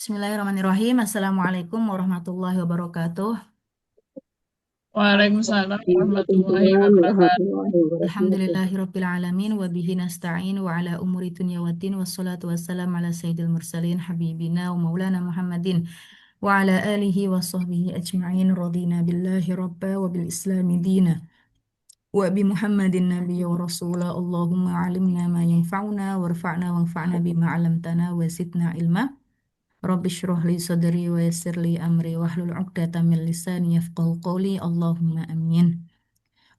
Bismillahirrahmanirrahim. Assalamualaikum warahmatullahi wabarakatuh. Waalaikumsalam warahmatullahi Waalaikumsalam wabarakatuh. warahmatullahi wabarakatuh. Alhamdulillahirabbil alamin wa bihi nasta'in wa ala umuri dunya waddin wassalatu wassalamu ala sayyidil mursalin habibina wa maulana Muhammadin wa ala alihi wa sahbihi ajma'in radina billahi rabba wa bil islami dina wa bi Muhammadin nabiyya wa rasula. Allahumma alimna ma yanfa'una warfa'na wanfa'na bima 'allamtana wa zidna ilma. Rabbi shrah li sadri wa yassir li amri wahlul 'uqdatam min lisani yafqahu qawli. Allahumma amin.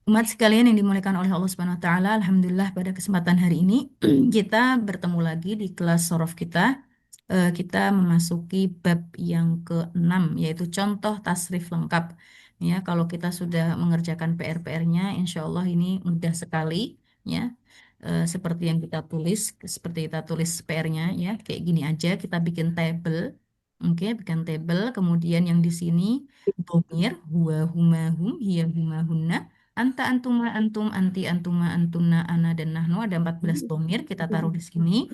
Umat sekalian yang dimuliakan oleh Allah Subhanahu wa taala, alhamdulillah pada kesempatan hari ini kita bertemu lagi di kelas sorof kita. Kita memasuki bab yang ke-6 yaitu contoh tasrif lengkap. Ya, kalau kita sudah mengerjakan PR-nya, insya Allah ini mudah sekali ya. Seperti yang kita tulis, seperti kita tulis PR-nya ya, kayak gini aja kita bikin table. Oke, bikin table. Kemudian yang di sini domir, huwa, huma, hum, hiya, huma, hunna. Anta, antuma, antum, anti, antuma, antuna, ana, dan nahnu. Ada 14 domir, kita taruh di sini.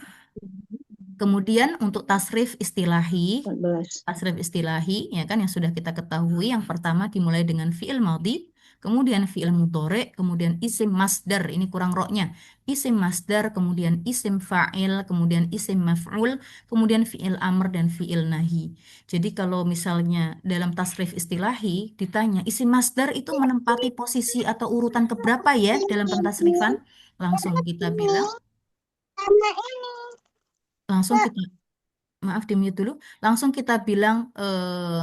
Kemudian untuk Empat belas. tasrif istilahi, ya kan yang sudah kita ketahui. Yang pertama dimulai dengan fi'il madhi, kemudian fi'il mudhari, kemudian isim masdar. Ini kurang roknya. Isim masdar, kemudian isim fa'il, kemudian isim maf'ul, kemudian fi'il amr dan fi'il nahi. Jadi kalau misalnya dalam tasrif istilahi ditanya isim masdar itu menempati posisi atau urutan keberapa ya dalam pentasrifan? Langsung kita bilang, langsung kita maaf di mute dulu, langsung kita bilang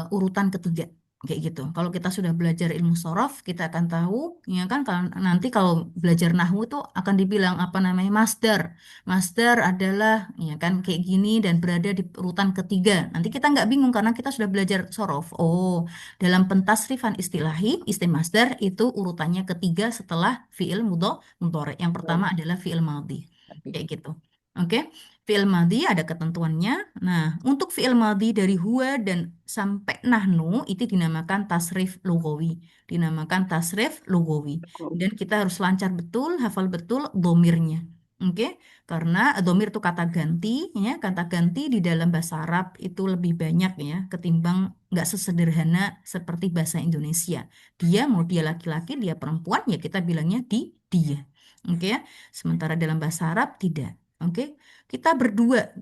urutan ketiga kayak gitu. Kalau kita sudah belajar ilmu sorof, kita akan tahu ya kan, kalau nanti kalau belajar nahwu itu akan dibilang apa namanya masdar. Masdar adalah ya kan kayak gini dan berada di urutan ketiga. Nanti kita nggak bingung karena kita sudah belajar sorof. Oh, dalam pentasrifan istilahi, isim masdar itu urutannya ketiga setelah fiil mudhari. Yang pertama adalah fiil madhi. Kayak gitu. Oke. Fi'il madhi ada ketentuannya. Nah, untuk fi'il madhi dari huwa dan sampai nahnu itu dinamakan tasrif lughawi. Dinamakan tasrif lughawi. Dan kita harus lancar betul, hafal betul domirnya. Oke, karena domir itu kata ganti, ya. Kata ganti di dalam bahasa Arab itu lebih banyak ya, ketimbang nggak sesederhana seperti bahasa Indonesia. Dia mau dia laki-laki, dia perempuan, ya kita bilangnya dia. Oke, ya. Sementara dalam bahasa Arab tidak. Oke, kita berdua,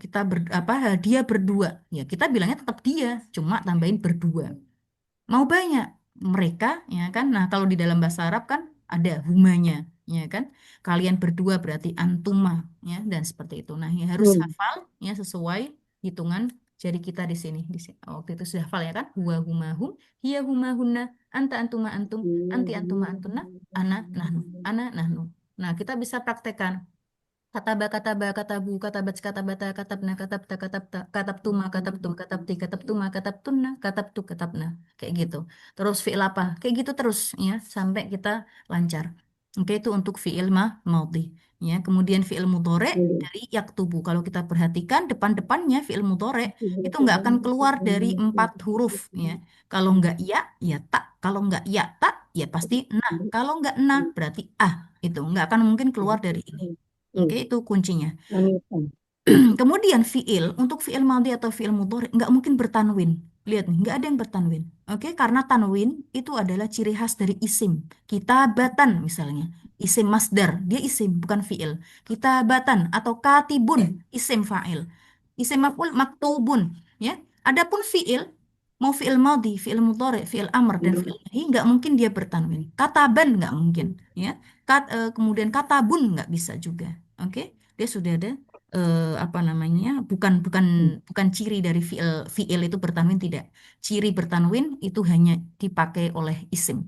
dia berdua. Ya, kita bilangnya tetap dia, cuma tambahin berdua. Mau banyak mereka, ya kan? Nah, kalau di dalam bahasa Arab kan ada humanya, ya kan? Kalian berdua berarti antuma, ya, dan seperti itu. Nah, ya harus hafal ya sesuai hitungan jari kita di sini. Di sini. Waktu itu sudah hafal ya kan? Huwa huma hum, hiya huma hunna, anta antuma antum, anti antuma antuna, ana nahnu, ana nahnu. Nah, kita bisa praktekkan kataba katabu katabat katabata katabna katabta katabta katabtuma katabtum katabti katabtuma katabtunna katabtu katabna kayak gitu. Terus fiil apa? Kayak gitu terus ya sampai kita lancar. Oke, itu untuk fiil maudhi ya. Kemudian fiil mudhore dari yaktubu. Kalau kita perhatikan depan-depannya fiil mudhore itu nggak akan keluar dari 4 huruf ya. Kalau nggak ya, ya tak. Kalau nggak ya tak, ya pasti nah. Kalau nggak nah berarti ah. Itu nggak akan mungkin keluar dari ini. Oke, itu kuncinya. Kemudian fiil, untuk fiil madhi atau fiil mudhari nggak mungkin bertanwin. Lihat nih, nggak ada yang bertanwin. Oke, karena tanwin itu adalah ciri khas dari isim. Kitabatan misalnya, isim masdar, dia isim bukan fiil. Kitabatan atau katibun, isim fa'il. Isim maf'ul maktubun, ya. Adapun fiil, mau fiil madhi, fiil mudhari, fiil amr dan fiil nahi nggak mungkin dia bertanwin. Kataban nggak mungkin, ya. Kemudian katabun nggak bisa juga. Oke, dia sudah ada apa namanya bukan bukan bukan ciri dari fiil itu bertanwin tidak, ciri bertanwin itu hanya dipakai oleh isim.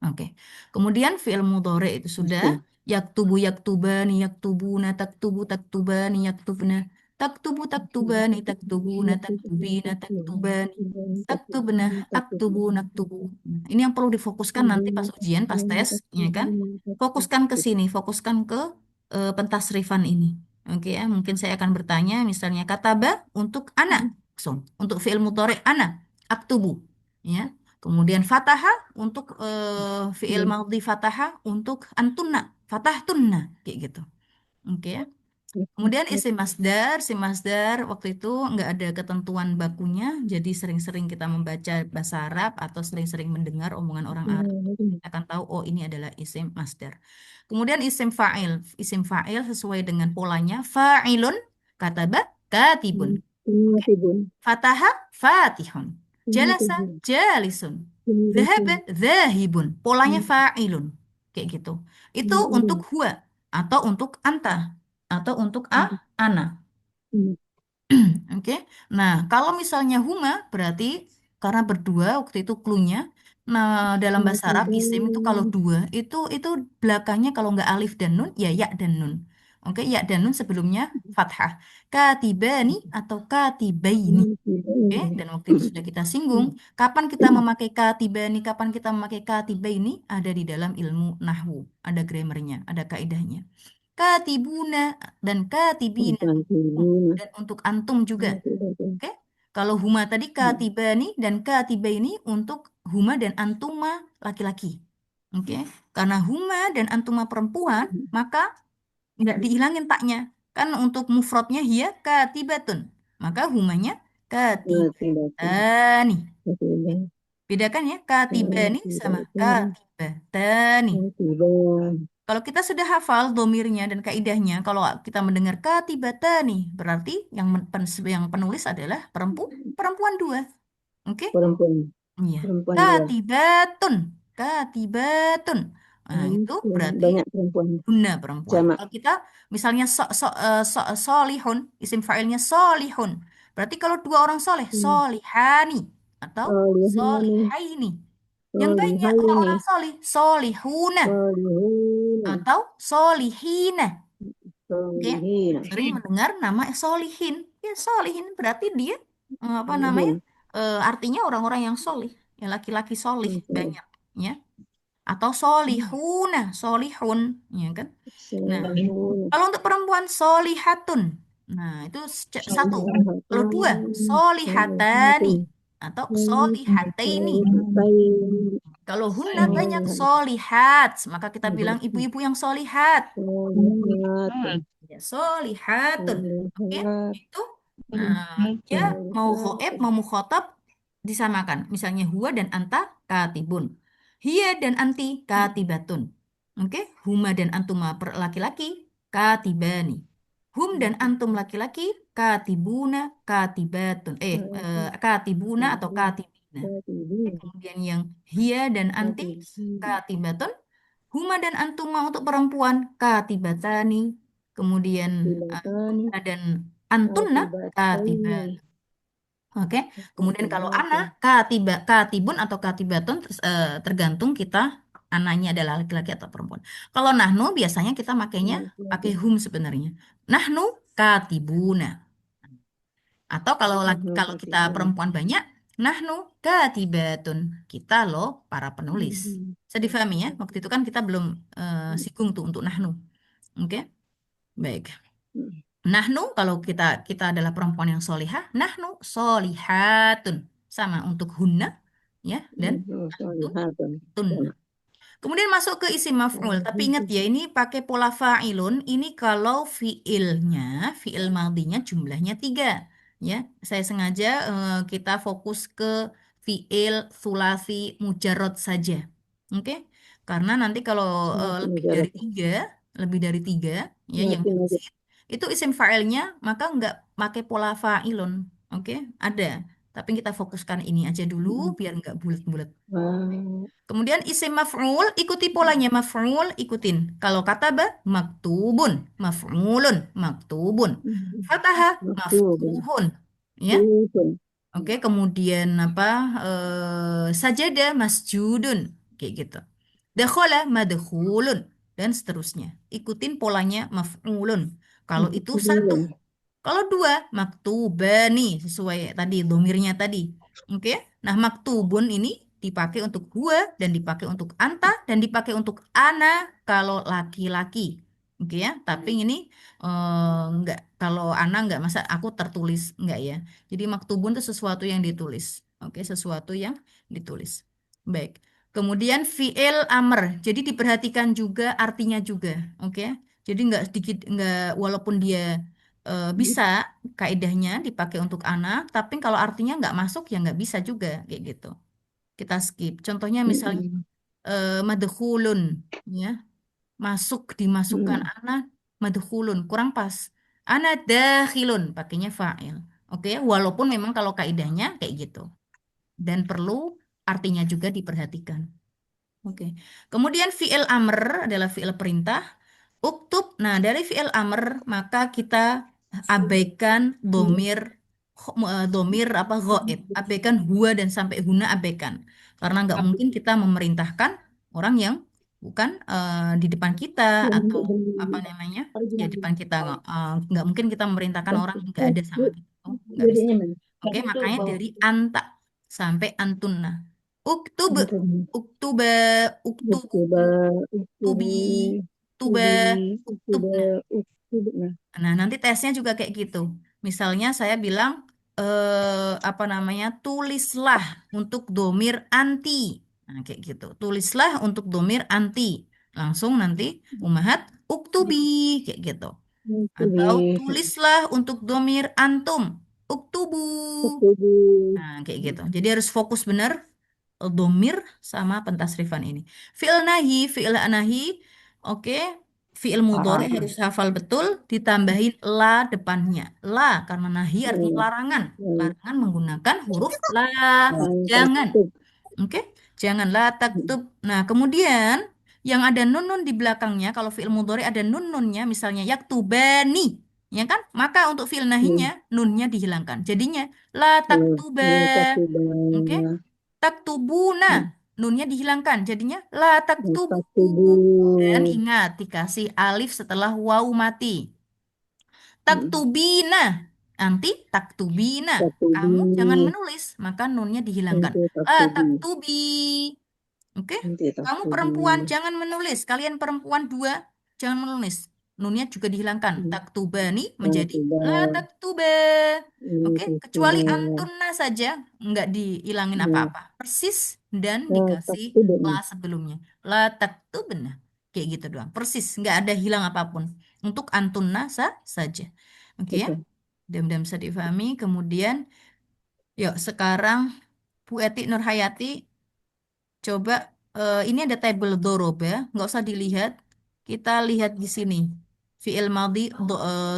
Oke, kemudian fiil mudhari itu sudah yaktubu yaktubani yaktubuna taktubu taktubani yaktubna taktubu taktubani taktubuna taktubina taktubani taktubna aktubu naktubu. Nah, ini yang perlu difokuskan nanti pas ujian pas tes ya kan, fokuskan ke sini, fokuskan ke pentasrifan ini. Oke ya, mungkin saya akan bertanya misalnya kataba untuk anak, untuk fiil mudhari anak aktubu ya. Kemudian fataha untuk fiil madhi fataha untuk antunna, fatahtunna kayak gitu. Oke ya. Kemudian isim masdar waktu itu nggak ada ketentuan bakunya, jadi sering-sering kita membaca bahasa Arab atau sering-sering mendengar omongan orang Arab, kita akan tahu oh ini adalah isim masdar. Kemudian isim fa'il sesuai dengan polanya fa'ilun, kataba, katibun. Oke. Tibun. Fataha, fatihun. Jalasa, Tibun. jalisun. Dhahaba, Tibun. dhahibun. Polanya fa'ilun. Kayak gitu. Itu untuk huwa atau untuk anta atau untuk ana. Oke. Nah, kalau misalnya huma berarti karena berdua waktu itu cluenya. Nah, dalam bahasa Arab isim itu kalau dua itu belakangnya kalau nggak alif dan nun ya ya dan nun. Oke, ya dan nun sebelumnya fathah. Katibani atau katibaini. Oke, dan waktu itu sudah kita singgung, kapan kita memakai katibani, kapan kita memakai katibaini ada di dalam ilmu nahwu, ada grammarnya, ada kaidahnya. Katibuna dan katibina dan untuk antum juga. Oke. Kalau huma tadi katibani dan katibaini untuk huma dan antuma laki-laki. Oke. Karena huma dan antuma perempuan, maka nggak dihilangin taknya. Kan untuk mufradnya hia katibatun. Maka humanya katibani. Bedakan ya, katibani sama katibatani. Kalau kita sudah hafal domirnya dan kaidahnya, kalau kita mendengar katibatani, berarti yang penulis adalah perempuan dua. Oke? Perempuan. Iya. Perempuan dua. Katibatun. Katibatun. Nah, itu berarti Banyak perempuan. guna perempuan. Jamak. Kalau kita misalnya solihun, isim fa'ilnya solihun. Berarti kalau dua orang soleh, solihani atau Solihani. solihaini. Yang banyak Solihaini. orang solih, solihuna Solihuna. atau solihina. Oke, Solihina. sering mendengar nama solihin. Ya, solihin berarti dia apa namanya? Solihin. Artinya orang-orang yang solih, yang laki-laki solih Solihun. banyak, ya. Atau solihuna, solihun, ya kan? Nah, kalau untuk perempuan solihatun. Nah, itu satu. Kalau dua, solihatani Solihatun. atau solihataini. Solihatain. Kalau hunna banyak Solihat. solihat, maka kita bilang ibu-ibu yang solihat. Solihatun. Ya, solihatun. Oke, Solihat. itu dia mau goib, Solihatun. mau mukhotab disamakan. Misalnya huwa dan anta katibun. Hiya dan anti katibatun. Oke, huma dan antuma laki-laki katibani. Hum dan antum laki-laki katibuna katibatun. Katibuna atau katibina. Kemudian yang hiya dan anti katibatun. Huma dan antuma untuk perempuan katibatani. Kemudian Silatani. kunna dan antunna katibat. Katibatain. Oke. Kemudian kalau ana Katibatun. katibun atau katibatun tergantung kita anaknya adalah laki-laki atau perempuan. Kalau nahnu biasanya kita makainya pakai hum sebenarnya. Nahnu katibuna. Atau kalau kita Katibun. perempuan banyak, nahnu katibatun. Kita loh para penulis. Bisa difahami ya? Waktu itu kan kita belum singgung tuh untuk nahnu. Oke? Baik. Nahnu kalau kita kita adalah perempuan yang solihah, nahnu solihatun. Sama untuk hunna ya dan antun Solihatun. tunna. Kemudian masuk ke isim maf'ul. Tapi ingat ya, ini pakai pola fa'ilun. Ini kalau fi'il madinya jumlahnya tiga. Ya, saya sengaja kita fokus ke fi'il sulasi mujarrad saja. Oke? Karena nanti kalau Masih lebih dari mujarab. tiga, lebih dari tiga, ya yang Masih mujarab. yazid, itu isim fa'ilnya maka nggak pakai pola fa'ilun. Oke? Ada. Tapi kita fokuskan ini aja dulu biar nggak bulat-bulat. Wah. Kemudian isim maf'ul, ikuti polanya maf'ul, ikutin. Kalau kataba, maktubun, maf'ulun, maktubun. Fataha, Maktubun. maftuhun. Ya, Tubun. oke. Kemudian apa? Sajada, masjudun, kayak gitu. Dakhala, madkhulun, dan seterusnya. Ikutin polanya maf'ulun. Kalau itu satu, Maktubun. kalau dua, maktubani sesuai tadi domirnya tadi. Oke. Nah, maktubun ini dipakai untuk gua dan dipakai untuk anta dan dipakai untuk ana kalau laki-laki. Oke ya. Tapi ini enggak kalau ana enggak masa aku tertulis enggak ya. Jadi maktubun itu sesuatu yang ditulis. Oke, sesuatu yang ditulis. Baik. Kemudian fi'il amr. Jadi diperhatikan juga artinya juga. Oke. Jadi nggak sedikit, nggak, walaupun dia bisa kaidahnya dipakai untuk anak, tapi kalau artinya nggak masuk ya nggak bisa juga kayak gitu. Kita skip. Contohnya misalnya madkhulun, ya, masuk, dimasukkan, ana madkhulun kurang pas. Ana dakhilun pakainya fa'il. Oke, walaupun memang kalau kaidahnya kayak gitu dan perlu artinya juga diperhatikan. Oke. Kemudian fi'il amr adalah fi'il perintah. Uktub. Nah, dari fi'il amr maka kita abaikan domir, domir apa ghaib. Abaikan huwa dan sampai huna abaikan. Karena nggak mungkin kita memerintahkan orang yang bukan di depan kita atau apa namanya, ya depan kita nggak mungkin kita memerintahkan orang yang nggak ada sama kita. Oh, nggak bisa. Jadinya mana? Oke, makanya dari anta sampai antunna. Uktub, uktuba, uktubu, Uktuba, tubi, uktubi, tuba, uktubi, uktub. uktuba, Nah, uktubi. Nah, nanti tesnya juga kayak gitu. Misalnya saya bilang apa namanya? Tulislah untuk domir anti. Nah, kayak gitu. Tulislah untuk domir anti. Langsung nanti umahat uktubi kayak gitu. uktubi, Atau tulislah untuk domir antum. Uktubu. uktubi. Nah, kayak gitu. Jadi harus fokus benar domir sama pentasrifan ini. Fi'il nahi, fi'il nahi, oke. Fi'il mudhari harus hafal betul, ditambahin la depannya. La, karena nahi artinya larangan. Larangan menggunakan huruf la. Jangan, Taktub. oke. Jangan la taktub. Nah, kemudian yang ada nun-nun di belakangnya, kalau fi'il mudhari ada nun-nunnya, misalnya yaktubani, ya kan? Maka untuk fi'il nahinya, nunnya dihilangkan. Jadinya la taktuba. Taktuba, Oke, taktubuna, nunnya dihilangkan, jadinya la taktubu. taktubu, Dan ingat, dikasih alif setelah waw mati. Taktubina, nanti taktubina. taktubi, Kamu jangan menulis, maka nunnya dihilangkan. nanti La taktubi, taktubi. Oke, nanti kamu taktubi, perempuan jangan menulis. Kalian perempuan dua jangan menulis. Nunnya juga dihilangkan. Taktubani menjadi taktuba, la taktuba. Oke, kecuali taktuba, antunna saja nggak dihilangin apa-apa. Persis dan dikasih la taktuba. sebelumnya. La taktubna. Kayak gitu doang. Persis, nggak ada hilang apapun. Untuk antunna saja. Oke ya. Oke. Mudah-mudahan bisa difahami. Kemudian, yuk sekarang Bu Eti Nurhayati coba, ini ada tabel doroba, nggak usah dilihat. Kita lihat di sini. Fi'il madhi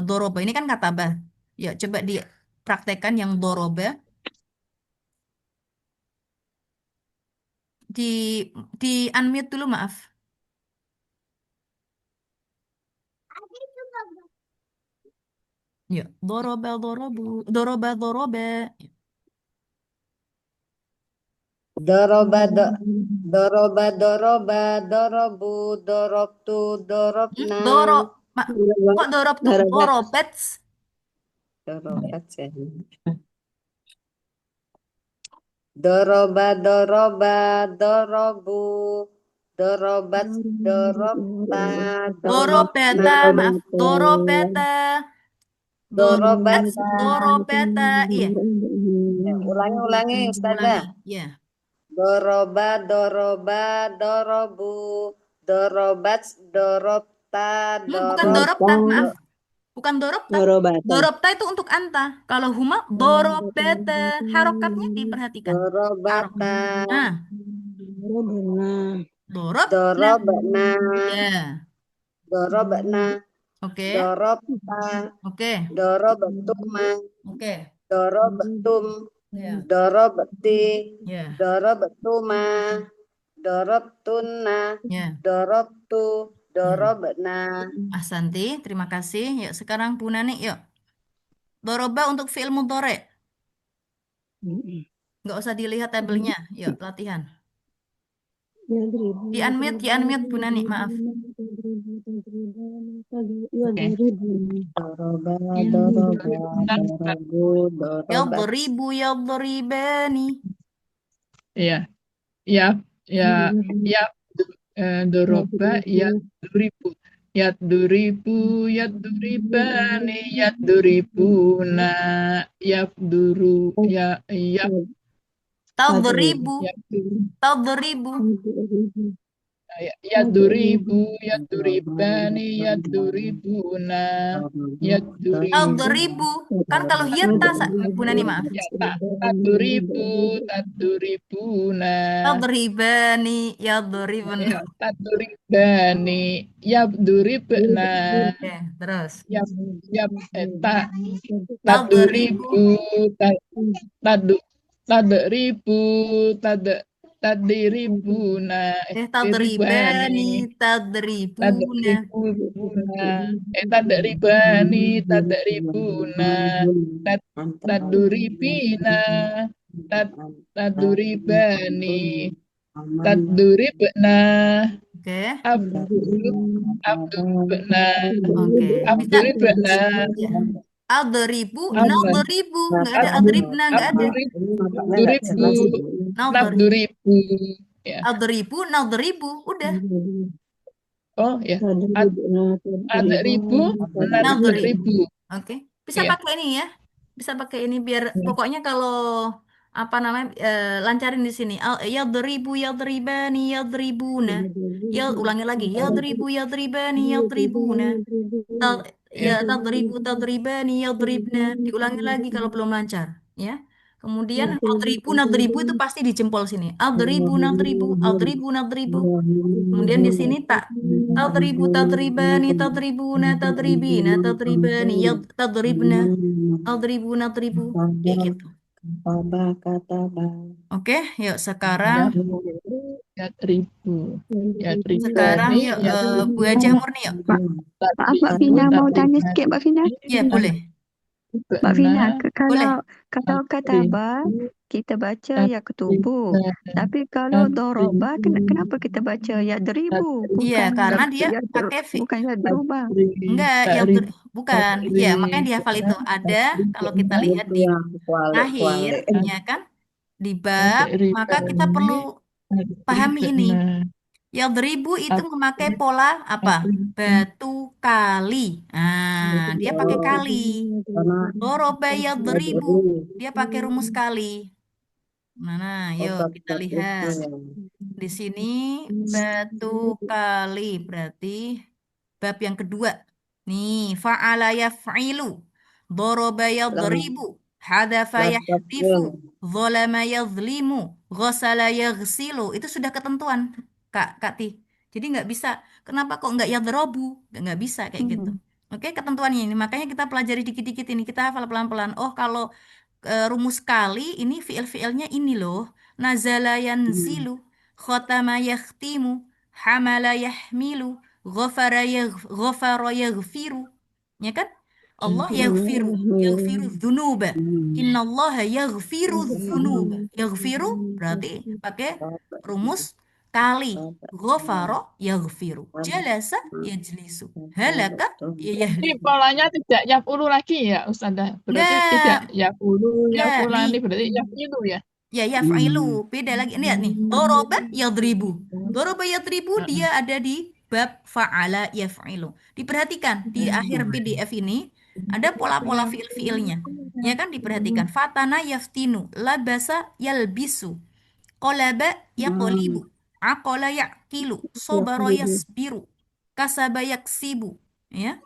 doroba. Ini kan kata bah. Ya, coba dipraktekkan yang doroba. Di di unmute dulu, maaf. Ya, doroba dorobu, doroba doroba. Doroba, doroba, doroba, dorobu, dorobtu, dorobna, Doro, kok dorob tuh dorobat, dorobets? dorobat ya. Doroba, doroba, dorobu, dorobat, dorobta, dorobna, Dorobeta, maaf, dorobeta, dorobets, dorobata. dorobeta. Iya, Ya, ulangi, ulangi, Ustazah. ulangi. Ya. Doroba, doroba, dorobu, dorobat, dorobta, Bukan dorob, dorobta, maaf. Bukan dorobta. dorobata. Dorobta itu untuk anta. Kalau huma, dorobeta. Harokatnya diperhatikan. Harok. Dorobata, Nah, dorobna. dorobna, Ya, dorobna, oke. dorobta, Oke. dorobetuma, Oke. dorobetum, Ya. dorobeti, Ya. dorobetuma, dorobtuna, Ya. dorobtu, Ya. dorobna. Ahsanti, terima kasih. Yuk, sekarang Bu Nani, yuk. Doroba untuk fi'il mudhari. Nggak usah dilihat tabelnya. Yuk, latihan. Di unmute Bu Nani, maaf. Oke. Doroba, doroba, Sebentar, sebentar. dorobu, dorobat. Yadribu, yadribani. Iya, ya, ya, ya, doroba, ya, duribu, ya, duribu, ya, duribani, ya, duribuna, ya, duru, ya, ya, Tadribu, ya, duru, tadribu. Yaduribu, yaduribani, yaduribuna, yaduribu. Tadribu. Kan kalau hiya Bu Nani maaf. Ya, taduribu, taduribuna. Tadribani, yadribun. Ya, taduribani, yaduribna. Oke, terus. Ya, ya, Tadribu. taduribu, tadu, taduribu, tadiribuna, diribani. Tadribani, tadribuna. Tadribuna, tadribani, tadribuna, tad, taduribina, tad, taduribani, taduribna, Oke. abdur, abduribna, Oke. Bisa. abduribna, Ya. Adribu, abna, nadribu. Nggak ada adribna, nggak ada. abduribu, Nadri. nabduribu, ya. Adribu, nadribu. Udah. Oh ya, adribu, Nadri. nadribu, Oke. Bisa ya. pakai ini ya. Bisa pakai ini biar pokoknya kalau apa namanya lancarin di sini. Yadribu, yadribani, yadribuna. Ya ulangi lagi. Yadribu, yadribani, yadribuna. Ta- Ya Ya. tadribu, tadribani, yadribna. Diulangi lagi kalau belum lancar. Ya. Kemudian adribu, nadribu itu pasti di jempol sini. Adribu, nadribu, adribu, nadribu. Kemudian di sini tak tadribu, tadribani, tadribuna, tadribina, tadribani, ya tadribna, tadribu, nadribu. Kayak gitu. Oke, yuk sekarang Ya, ya ribu, ya sekarang ribani, yuk ya Bu Hajah Murni yuk. Maaf Mbak ribu, Vina, mau tapi tanya sikit Mbak Vina. Ya boleh, Mbak Vina, boleh. kalau kata Abah, kita baca ya ketubuh. Tapi kalau doroba, kenapa kita baca ya deribu? Iya, karena dia Ya pakai bukan ya deruba. enggak, ya bukan. Ya, makanya dihafal itu. Ada kalau kita lihat di akhir, ya kan, di bab, maka kita perlu pahami ini. Yadribu itu memakai pola apa? Batu kali. Nah, dia pakai kali. Doroba yadribu, dia pakai rumus kali. Mana? Yuk kita lihat. Di sini batu kali berarti bab yang kedua. Nih, fa'ala yaf'ilu. Doroba yadribu. Hadafa yahdifu. Zolama yadlimu. Ghasala yaghsilu. Itu sudah ketentuan, Kak Ti. Jadi nggak bisa. Kenapa kok nggak yadrobu? Nggak bisa kayak gitu. Oke, ketentuannya ini. Makanya kita pelajari dikit-dikit ini. Kita hafal pelan-pelan. Oh, kalau rumus kali ini fiil-fiilnya ini loh. Nazala yanzilu. Khotama yakhtimu. Hamala yahmilu. Ghafara yaghfiru. Ya kan? Allah yaghfiru dzunuba. Innallaha yaghfiru dzunuba. Yaghfiru berarti pakai rumus kali. Ghafara yaghfiru. Jalasa yajlisu. Halaka Ini yahliku. polanya tidak yafulu lagi ya, Ustazah. Berarti tidak Enggak, yafulu, enggak nih. yafulani, berarti yafilu ya. Ya, yaf'ilu. Beda lagi. Lihat nih. Doroba yadribu. Doroba yadribu dia ada di bab fa'ala yaf'ilu. Diperhatikan di akhir PDF ini ada pola-pola fiil-fiilnya. Ya kan diperhatikan. Fatana yaftinu. Labasa yalbisu. Qolaba yaqlibu. Aqala yaqilu. Sobara yasbiru. Kasaba yaksibu. Ya.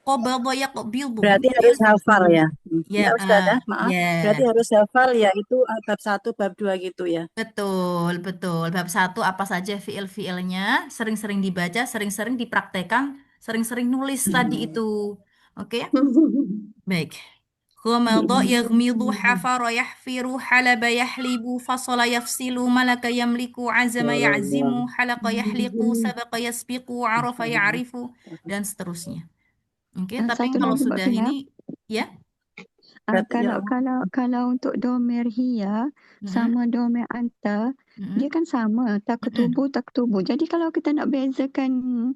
Qabada yaqbidu. Berarti harus hafal ya. Ya, Ya Ustazah, maaf. ya. Berarti harus hafal ya itu bab 1, bab 2 gitu ya. Betul, betul. Bab satu apa saja fiil-fiilnya, sering-sering dibaca, sering-sering dipraktekkan, sering-sering nulis tadi itu. Oke, baik. Ghamada yaghmidu hafara yahfiru halaba yahlibu fasala yafsilu malaka yamliku azama ya'zimu halaka yahliku sabaqa yasbiqu arafa ya'rifu dan seterusnya. Oke, tapi Satu kalau lagi Mbak sudah Vina. ini ya. Berarti ya. Kalau untuk domer hiya sama domer anta, dia kan sama, tak ketubuh. Jadi kalau kita nak bezakan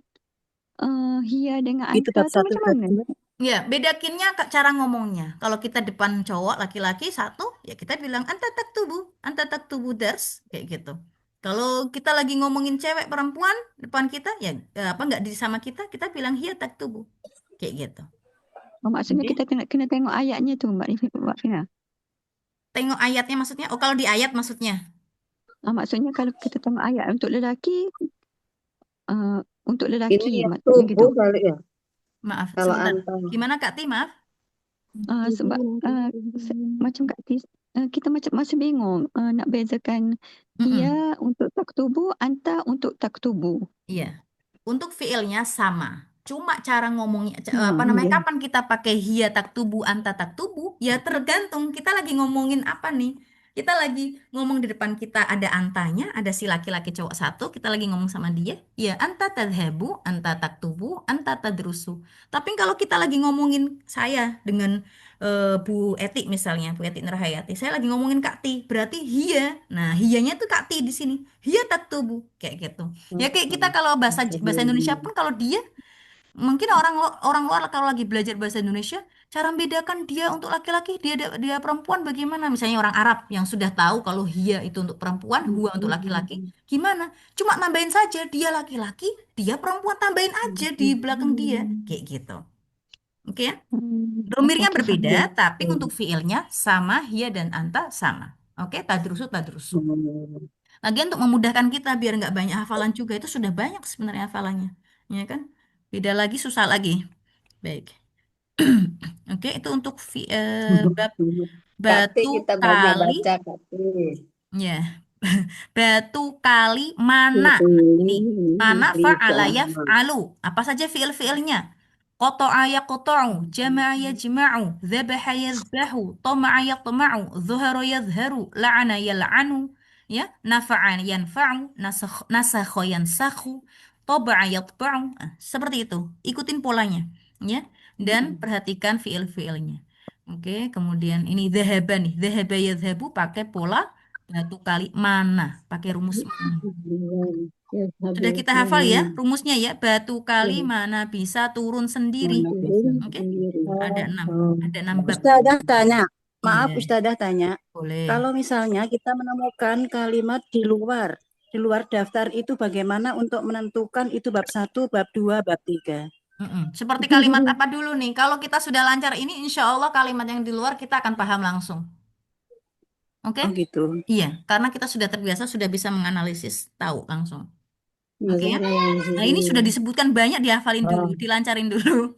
hiya dengan Itu anta bab tu 1, macam bab mana? 2. Ya, bedakinnya cara ngomongnya. Kalau kita depan cowok laki-laki satu, ya kita bilang anta taktubu dars kayak gitu. Kalau kita lagi ngomongin cewek perempuan depan kita, ya apa nggak di sama kita, kita bilang hiya taktubu kayak gitu. Maksudnya Oke. kita kena tengok ayatnya tu Mbak Vina. Tengok ayatnya maksudnya. Oh, kalau di ayat maksudnya. Maksudnya kalau kita tengok ayat untuk lelaki, untuk Ini lelaki yang maksudnya gitu. tubuh kali ya. Maaf, Kalau sebentar. anta. Gimana Kak Ti? Maaf. Sebab macam Kak Tis, kita macam masih bingung nak bezakan Mm-mm. hiya untuk taktubu, anta untuk taktubu. Iya. Untuk fiilnya sama. Cuma cara ngomongnya, apa Hmm. namanya, kapan kita pakai hiya taktubu, anta taktubu, ya tergantung kita lagi ngomongin apa nih. Kita lagi ngomong di depan kita ada antanya, ada si laki-laki cowok satu, kita lagi ngomong sama dia, ya anta tadhabu, anta taktubu, anta tadrusu. Tapi kalau kita lagi ngomongin saya dengan Bu Eti misalnya, Bu Eti Nurhayati, saya lagi ngomongin Kak Ti, berarti hiya. Nah, hiyanya tuh Kak Ti di sini. Hiya taktubu, kayak gitu. Ya kayak kita kalau bahasa bahasa Indonesia pun kalau dia mungkin orang luar kalau lagi belajar bahasa Indonesia cara membedakan dia untuk laki-laki dia perempuan bagaimana, misalnya orang Arab yang sudah tahu kalau hiya itu untuk perempuan, huwa untuk laki-laki, gimana, cuma nambahin saja dia laki-laki dia perempuan, tambahin aja di belakang dia kayak gitu. Oke ya, domirnya Okey, berbeda faham. tapi untuk fiilnya sama, hiya dan anta sama. Oke, tadrusu tadrusu. Lagi untuk memudahkan kita biar nggak banyak hafalan juga, itu sudah banyak sebenarnya hafalannya, ya kan? Beda lagi, susah lagi. Baik. Oke, itu untuk bab Kati batu kita banyak kali, baca Kati. ya. Batu kali mana. Ini mana fa'ala yaf'alu. Apa saja fiil-fiilnya? Qata'a yaqta'u, jama'a yajma'u, dzabaha yadhbahu, tama'a yatma'u, dhuhara yadhharu, la'ana yal'anu, ya, nafa'a yanfa'u, nasakha yansakhu, taba'a yatba'u. Seperti itu. Ikutin polanya, ya. Dan perhatikan fiil-fiilnya. Oke, kemudian ini dhahaba nih. Dhahaba yadhhabu pakai pola batu kali mana, pakai rumus mana. Sudah kita hafal ya rumusnya ya. Batu kali mana bisa turun sendiri. Oke, ada enam. Ada 6 bab. Ustazah tanya, maaf Iya, Ustazah tanya, boleh. kalau misalnya kita menemukan kalimat di luar daftar itu bagaimana untuk menentukan itu bab 1, bab 2, bab 3? Seperti kalimat apa dulu nih? Kalau kita sudah lancar ini, insya Allah kalimat yang di luar kita akan paham langsung. Oke? Oh gitu. Iya, karena kita sudah terbiasa, sudah bisa menganalisis, tahu langsung. Oke ya? Nazara yang Nah, ini sudah sini. disebutkan banyak, dihafalin dulu, Oh. dilancarin dulu.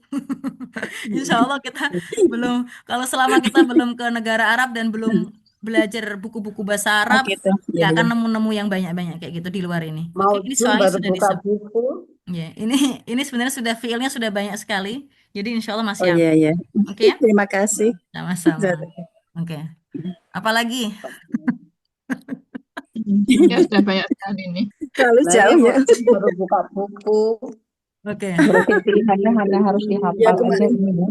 Insya Allah kita belum, kalau selama kita belum ke negara Arab dan belum belajar buku-buku bahasa Oh Arab, gitu. Ya, nggak akan ya. nemu-nemu yang banyak-banyak kayak gitu di luar ini. Mau Oke, ini Zoom soalnya baru sudah buka disebut. buku. Ya, ini sebenarnya sudah fiilnya sudah banyak sekali. Jadi insya Allah masih Oh aman. iya, ya. Oke ya? Terima kasih. Sama-sama. Oke. Apalagi? Ya sudah banyak sekali nih. Terlalu Nah, jauh ini ya. mau Zoom baru buka buku. Oke. Berarti pilihannya hanya harus Ya dihafal aja kemarin. ini ya.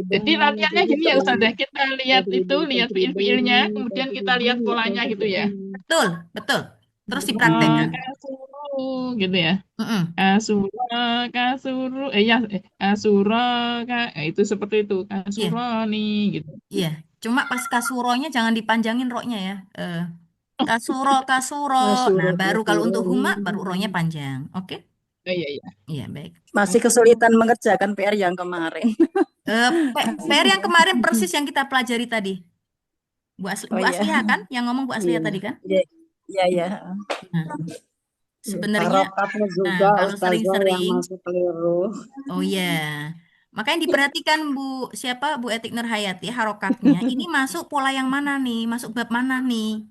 Jadi latihannya gini ya Ustazah, kita lihat lihat fiil-fiilnya, kemudian kita lihat polanya gitu ya. Betul, betul. Terus Oh, dipraktekkan. kasuru gitu ya. Mm-mm. Kasuru, kasuro, itu seperti itu, Iya, kasuroni gitu. iya. Cuma pas kasuronya jangan dipanjangin roknya ya. Kasuro, kasuro. Nah, baru kalau untuk huma, baru ronya panjang. Oke? Oh iya iya. Iya, baik. Masih kesulitan mengerjakan PR yang kemarin. PR yang kemarin persis yang kita pelajari tadi. Oh Bu iya. Asliha kan? Yang ngomong Bu Asliha Iya. tadi kan? Ya, ya, ya. Nah, sebenarnya, Harokatnya nah, juga kalau Ustazah yang sering-sering, masih keliru. oh iya. Makanya diperhatikan siapa Bu Etik Nurhayati harokatnya. Ini masuk pola yang mana nih? Masuk bab mana nih?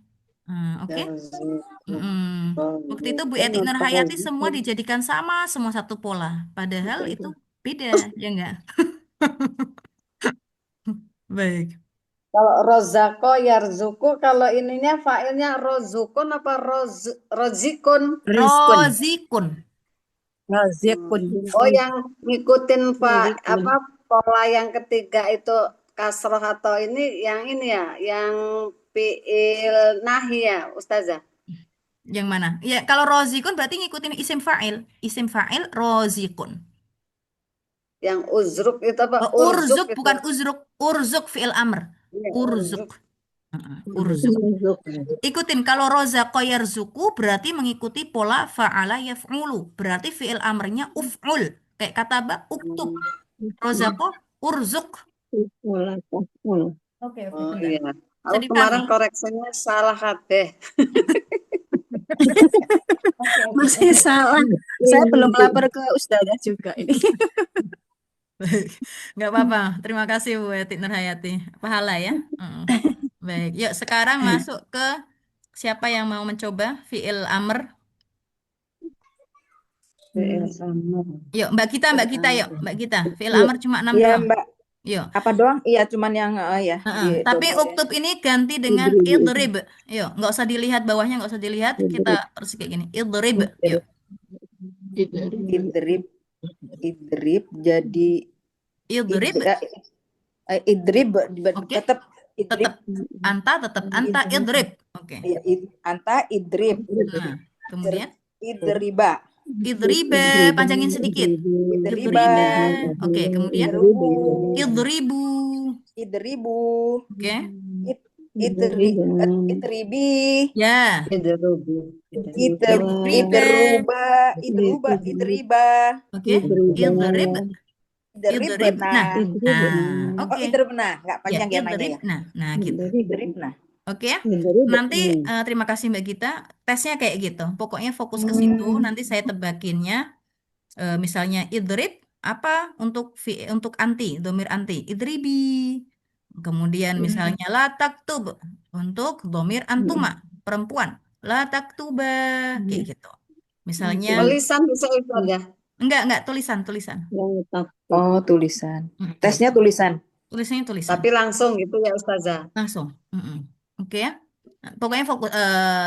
Oke. Waktu itu Bu Etik Nurhayati semua dijadikan sama, semua satu pola. Padahal itu beda, ya enggak? Baik. Kalau rozako yarzuku, kalau ininya failnya rozukun apa rozikun? Rizkun. Rozikun. Razikun. Oh, yang ngikutin apa pola yang ketiga itu kasroh atau ini ya, yang fiil nahi ya, Ustazah. Yang mana? Ya, kalau rozikun berarti ngikutin isim fa'il. Isim fa'il rozikun. Yang uzruk itu apa? Urzuk itu. bukan uzruk. Urzuk fi'il amr. Iya, Urzuk. Urzuk. Ikutin kalau rozaqo yarzuku berarti mengikuti pola fa'ala yaf'ulu. Berarti fi'il amrnya uf'ul. Kayak kata uktub. Rozaqo urzuk. Oke, Oh benar. iya. Bisa Aku kemarin dipahami? koreksinya salah kabeh. Masih salah. Saya belum lapor ke Ustazah juga ini. Baik, nggak apa-apa. Terima kasih Bu Eti Nurhayati. Pahala ya. Mm. Baik, yuk sekarang masuk ke siapa yang mau mencoba fiil amr. Fi'il amr. Yuk, Mbak Kita, yuk, Mbak Kita. Fiil Iya, amr cuma 6 iya doang. Mbak. Yuk. Apa doang? Iya, cuman yang ya di Tapi domir ya. uktub ini ganti dengan idrib. Yuk, nggak usah dilihat bawahnya, nggak usah dilihat. Kita terus kayak gini. Idrib. Yuk. Idrib, idrib jadi Idrib. idrib Oke. tetap idrib. Tetap anta idrib. Oke. Iya, anta idrib. Nah, kemudian Idriba. idriba, panjangin sedikit. Idriba. Oke, kemudian Idrubu. idribu. Idribu. Oke. Idribi. Ya. Idruba. Oke. Idrib. Idribna. Oke. Idribna, nggak Ya, panjang ya namanya ya. idribna. Gitu. Idribna. Oke ya. Nanti terima kasih Mbak Gita. Tesnya kayak gitu. Pokoknya fokus ke situ. Nanti saya tebakinnya. Misalnya idrib apa untuk anti, domir anti. Idribi. Kemudian misalnya la taktub untuk domir antuma, perempuan. La taktuba kayak gitu. Misalnya Tulisan bisa itu ya. enggak tulisan. Oh, tulisan. Tesnya tulisan. Tulisannya tulisan. Tapi langsung gitu ya Ustazah. Langsung. Oke ya. Nah, pokoknya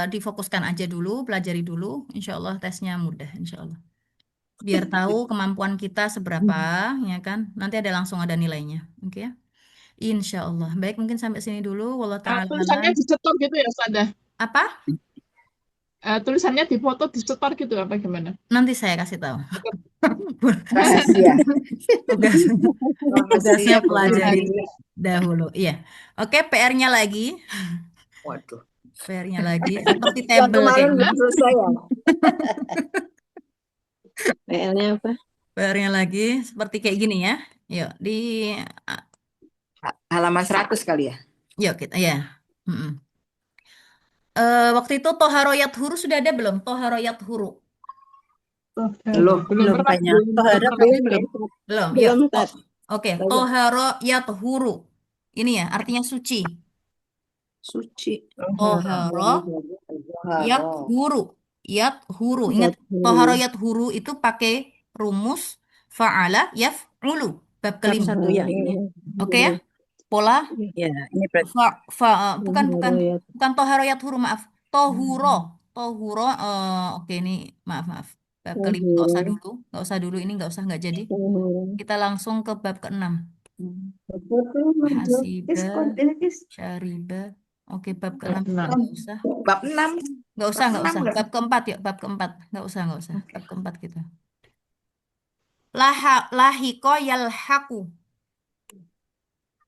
difokuskan aja dulu, pelajari dulu. Insya Allah tesnya mudah, insya Allah. Biar tahu kemampuan kita seberapa, ya kan? Nanti langsung ada nilainya, oke ya? Insya Allah. Baik, mungkin sampai sini dulu. Wallahu ta'ala Tulisannya alam. disetor gitu ya Ustazah? Apa? Tulisannya difoto disetor gitu apa gimana? Nanti saya kasih tahu. Rahasia. Tugasnya pelajari dahulu. Iya. Oke, PR-nya lagi. Waduh. PR-nya lagi. Seperti Yang tabel kemarin kayaknya. nggak selesai ya. PR-nya apa? PR-nya lagi seperti kayak gini ya. Yuk, di Halaman 100 kali ya. yuk kita ya. Waktu itu toharoyat huru sudah ada belum? Toharoyat huru. Belum kayaknya. Belum. Yuk. Oke, toharoyat huru. Ini ya, artinya suci. Suci. Toharoyat huru. Yat huru. Ingat, toharoyat huru itu pakai rumus fa'ala yaf'ulu. Bab kelima. Satu ya ini. Oke ya? Pola Ya, ini berarti bukan toharoyat huru, maaf. Tohuro. Oke, ini maaf. Bab kelima nggak usah dulu ini nggak jadi. Kita langsung ke bab ke-6. Hasiba, syariba. Oke, bab ke-6 nggak usah. Bab 6. Nggak usah. Bab ke-4 ya, bab ke-4. Nggak usah. Bab ke-4 kita. Lahiko yalhaku.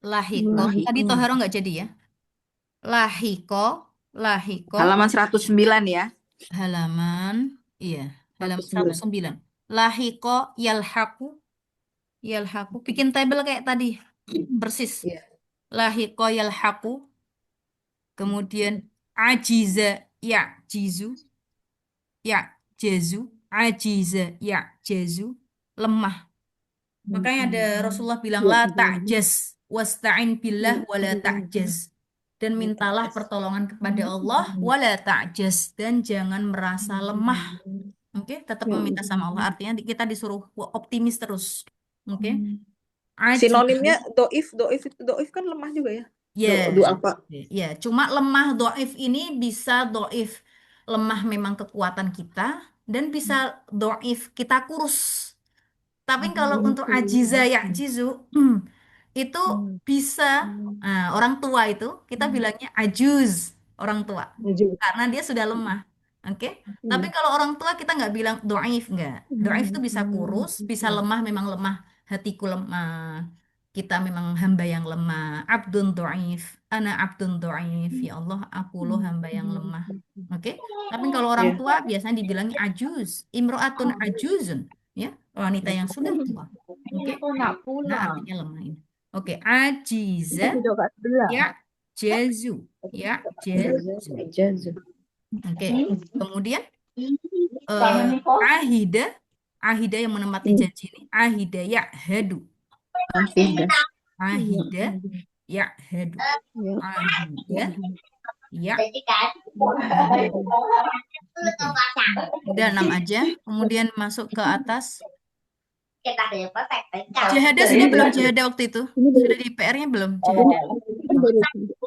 Lahiko. Tadi toharo nggak jadi ya. Lahiko. Halaman 109 ya. Halaman 109. Lahiko yalhaku. Bikin tabel kayak tadi. Persis. Iya. Lahiko yalhaku. Kemudian ajiza ya'jizu. Ajiza ya'jazu. Lemah. Makanya ada Rasulullah bilang la ta'jaz wasta'in billah wala ta'jaz. Dan mintalah pertolongan kepada Allah wala ta'jaz, dan jangan merasa lemah. Oke, tetap meminta sama Allah. Artinya kita disuruh optimis terus. Oke. Sinonimnya doif kan lemah juga ya. Apa? Ya, cuma lemah doif ini bisa doif lemah memang kekuatan kita, dan bisa doif kita kurus. Tapi kalau untuk ajiza ya'jizu itu bisa orang tua itu kita bilangnya ajuz, orang tua. Karena dia sudah lemah. Oke? Tapi kalau orang tua kita nggak bilang doif, nggak. Doif itu bisa kurus, bisa lemah, memang lemah. Hatiku lemah. Kita memang hamba yang lemah. Abdun doif. Ana abdun doif. Ya Allah, aku loh hamba yang lemah. Oke? Tapi kalau orang tua biasanya dibilangnya ajuz. Imro'atun ajuzun. Ya, wanita yang sudah tua. Oke? Nah, artinya lemah ini. Oke, ajiza ya jazu. Oke, kemudian Eh, ahida, ahida yang menempati janji ini. Ahida ya'hadu. Afidah. Ahida ya'hadu. Ya. Ahida ya'hadu. Oke. Ya. Udah 6 aja. Kemudian masuk ke atas. Jahada sudah belum jahada waktu itu? Ini baru, Sudah di PR-nya belum jahada? ini baru. Sudah.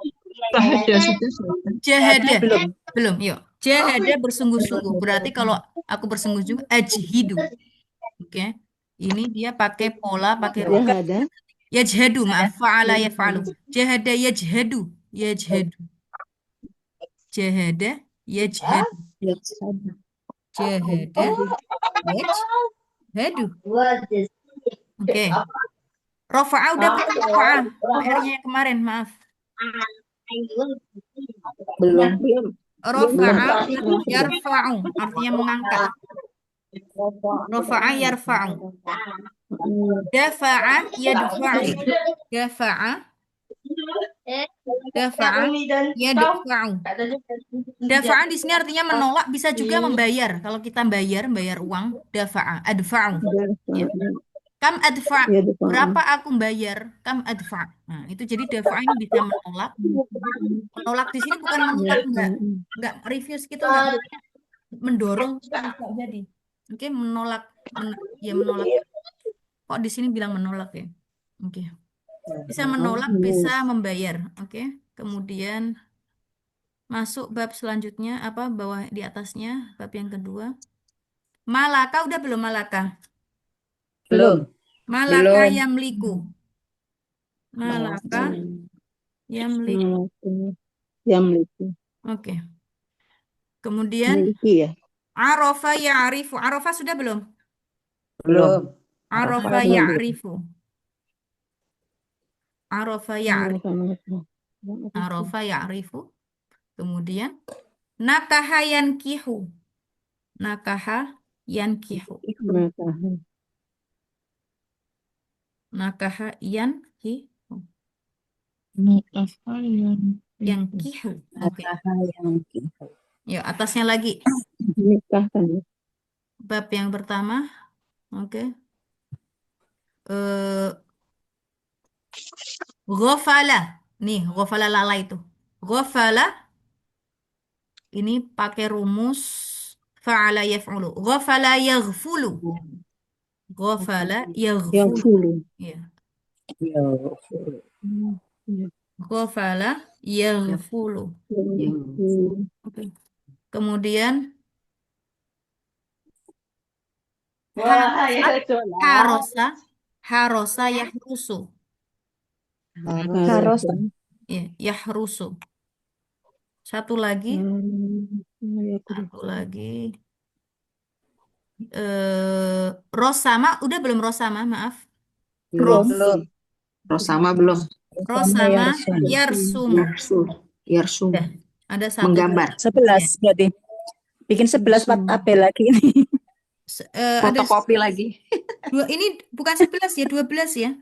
Jahada belum. belum. Yuk. Jahada bersungguh-sungguh. Berarti kalau aku bersungguh-sungguh ajhidu. Oke. Ini dia pakai pola, pakai Ya rumus. ada. Yajhadu, maaf. Fa'ala yaf'alu. Jahada yajhadu. Yajhadu. Jahada yajhadu. Ya ada. Jahada yajhadu. Oke. Rafa'a udah belum Rafa'a? PR-nya yang kemarin, maaf. Belum. Belum. Rafa'a yarfa'u, artinya mengangkat. Rafa'a yarfa'u. Dafa'a yadfa'u. Dafa'a Dafa'a yadfa'u. Dafa'an di sini artinya menolak, bisa juga membayar. Kalau kita bayar uang, dafa'a, adfa'u. Ya. Kam adfa', Ya depan. berapa aku bayar? Kam adfa'. Nah, itu jadi dafa'a ini bisa menolak. Menolak di sini bukan menolak enggak refuse gitu, enggak mendorong, enggak jadi. Oke, menolak, ya menolak. Kok di sini bilang menolak ya? Oke. Bisa menolak, bisa membayar. Oke. Kemudian masuk bab selanjutnya, apa bawah di atasnya, bab yang kedua. Malaka udah belum malaka? Belum. Malaka Belum. yamliku. Malaka yamliku. Yamliku. Oke. Kemudian Miliki ya. Arafa ya'rifu. Arafa sudah belum? Belum. Arafa belum. ya'rifu. Arafa ya'rifu. Arafa ya'rifu. Kemudian nakaha yankihu. Nakaha yankihu. Nakaha yankihu. Yankihu. Oke. Ya, atasnya lagi. Nikahkan. Bab yang pertama. Oke. Ghafala. Nih, ghafala lala itu. Ghafala ini pakai rumus fa'ala yaf'ulu. Ghafala yaghfulu. Ghafala yaghfulu. Yaghfulu. Ya. Ghafala yaghfulu. Oke. Kemudian harosa harosa yahrusu. Harosa. Ya, yahrusu. Satu lagi. Satu lagi. Rosama udah belum Rosama, maaf. Belum. Rosama belum. Rosama yarsumu. Yarsum. Udah. Ada satu. Menggambar. 11 berarti. Bikin 11 tabel lagi ini. Ada Fotokopi lagi. ini bukan 11 ya, 12 ya.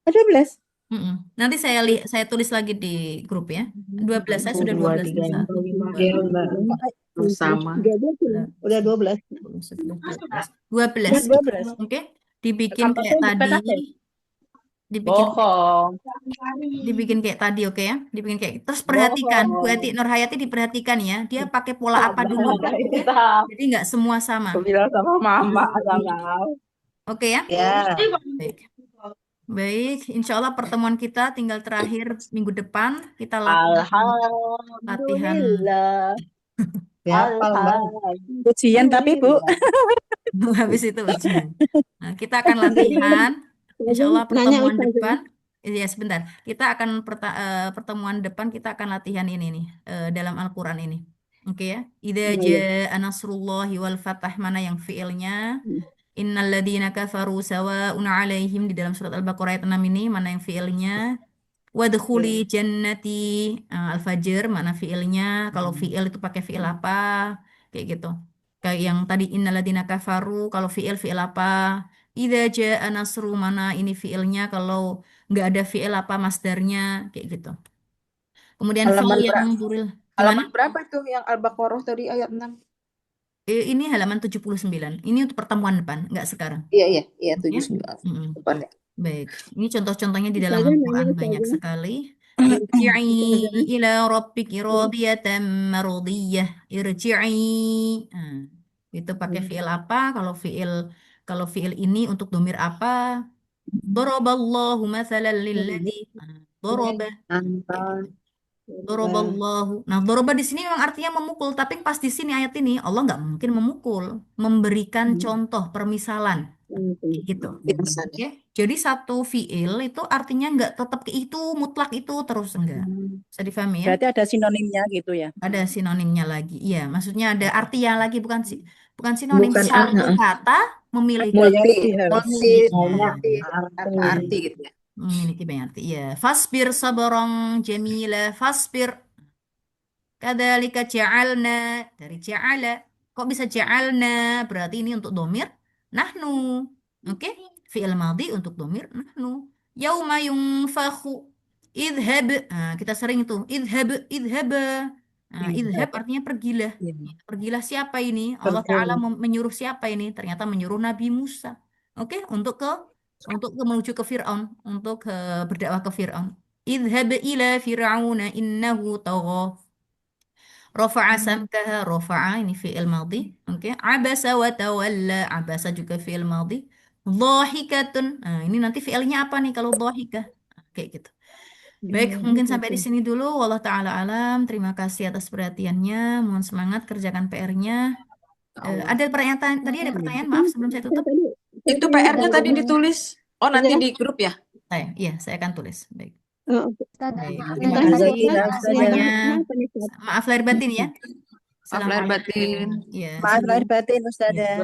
12. Nanti saya tulis lagi di grup ya. 12, saya sudah 12. 1, 2, 3, 4, 5, 6, 7, 8, 9, 10, 11, 12. Sama. Udah 12. 12. 12. Oke. Dibikin kayak tadi. Dibikin kayak tadi, oke ya. Dibikin kayak terus perhatikan Bu Eti Nurhayati, diperhatikan ya. Dia pakai pola apa dulu. Oke? Jadi nggak semua sama. Bilang sama mama sama. Oke ya? Ya. Baik. Baik, insya Allah pertemuan kita tinggal terakhir minggu depan. Kita lakukan latihan. Ya, ujian tapi Bu. Habis itu ujian. Nah, kita akan latihan. Insya Allah pertemuan depan. Ya sebentar. Kita akan pertemuan depan kita akan latihan ini nih dalam Al-Quran ini. Oke ya. Idza jaa nasrullahi wal fath, mana yang fiilnya? Innal ladzina kafaru sawa'un 'alaihim, di dalam surat Al-Baqarah ayat 6 ini mana yang fiilnya? Wadkhuli jannati, Al-Fajr mana fiilnya? Kalau fiil itu pakai fiil apa? Kayak gitu. Kayak yang tadi innal ladzina kafaru, kalau fiil apa? Idza jaa nasru, mana ini fiilnya? Kalau nggak ada fiil apa masdarnya? Kayak gitu. Kemudian Halaman fiil yang berapa? buril. Gimana? Halaman berapa itu yang Al-Baqarah tadi ayat 6? Ini halaman 79. Ini untuk pertemuan depan, nggak sekarang. Iya, iya, iya, Ya. 79 Mm-mm. depan ya. Baik. Ini contoh-contohnya di dalam Ustazah nanya Al-Quran banyak Ustazah. sekali. Irji'i Ustazah. ila rabbiki radiyatan mardiyah. Irji'i. Nah, itu pakai fiil apa? Kalau fiil ini untuk domir apa? Daraballahu mathalan lilladzi. Doroba. Kayak Anton. gitu. Doroballahu. Nah, doroba di sini memang artinya memukul, tapi pas di sini ayat ini Allah nggak mungkin memukul, memberikan contoh, permisalan, kayak gitu. Biasa deh. Oke, jadi satu fiil itu artinya nggak tetap ke itu, mutlak itu terus enggak. Bisa difahami ya? Berarti ada sinonimnya gitu ya. Ada sinonimnya lagi. Iya, maksudnya ada artinya lagi, bukan sinonim. Bukan Satu kata memiliki multi Multi nah, multi arti gitu ya. memiliki banyak arti. Iya, fasbir sabrang jamila, fasbir. Kadzalika ja'alna dari ja'ala. Kok bisa ja'alna? Berarti ini untuk domir nahnu. Oke? Fi'il madhi untuk domir nahnu. Yauma yunfakhu idhab. Nah, kita sering itu. Idhab, idhab. Nah, idhab artinya pergilah. Pergilah siapa ini? Allah Ta'ala menyuruh siapa ini? Ternyata menyuruh Nabi Musa. Oke? Untuk menuju ke Fir'aun. Untuk berdakwah ke Fir'aun. Idhab ila fir'auna innahu tagha. Rafa'a samkaha, rafa'a ini fi'il madhi. Oke. Abasa wa tawalla, abasa juga fi'il madhi. Dhahikatun. Nah, ini nanti fi'ilnya apa nih kalau dhahikah? Nah, kayak gitu. Baik, mungkin sampai di sini dulu. Wallah ta'ala alam. Terima kasih atas perhatiannya. Mohon semangat kerjakan PR-nya. Ada pertanyaan tadi, ada pertanyaan, maaf sebelum saya tutup. Itu PR-nya tadi ditulis. Oh, nanti di grup ya? Iya, saya akan tulis. Baik. Baik, Ustazah. terima Ustazah, kasih Jazakallah, atas Ustazah. semuanya. kenapa nih, Ustaz? Maaf lahir batin ya. Maaf lahir batin. Assalamualaikum. Ya. Maaf lahir batin Ustazah.